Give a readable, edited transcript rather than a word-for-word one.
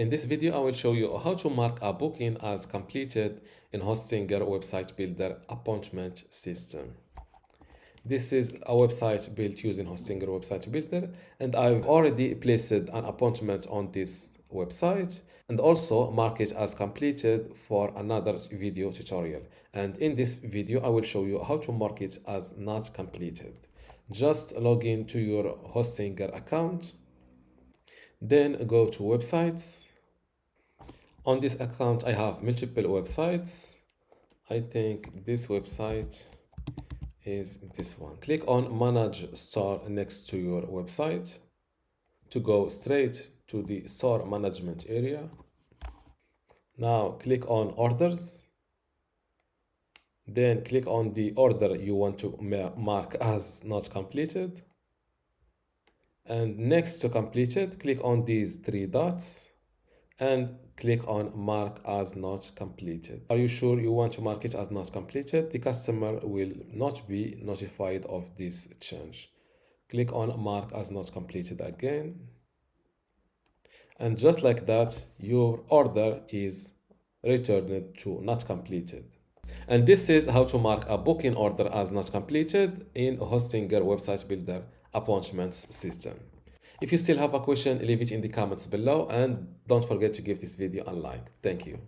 In this video, I will show you how to mark a booking as completed in Hostinger website builder appointment system. This is a website built using Hostinger website builder, and I've already placed an appointment on this website and also mark it as completed for another video tutorial. And in this video, I will show you how to mark it as not completed. Just log in to your Hostinger account, then go to websites. On this account, I have multiple websites. I think this website is this one. Click on Manage Store next to your website to go straight to the store management area. Now click on Orders. Then click on the order you want to mark as not completed. And next to completed, click on these three dots and click on mark as not completed. Are you sure you want to mark it as not completed? The customer will not be notified of this change. Click on mark as not completed again. And just like that, your order is returned to not completed. And this is how to mark a booking order as not completed in Hostinger website builder appointments system. If you still have a question, leave it in the comments below and don't forget to give this video a like. Thank you.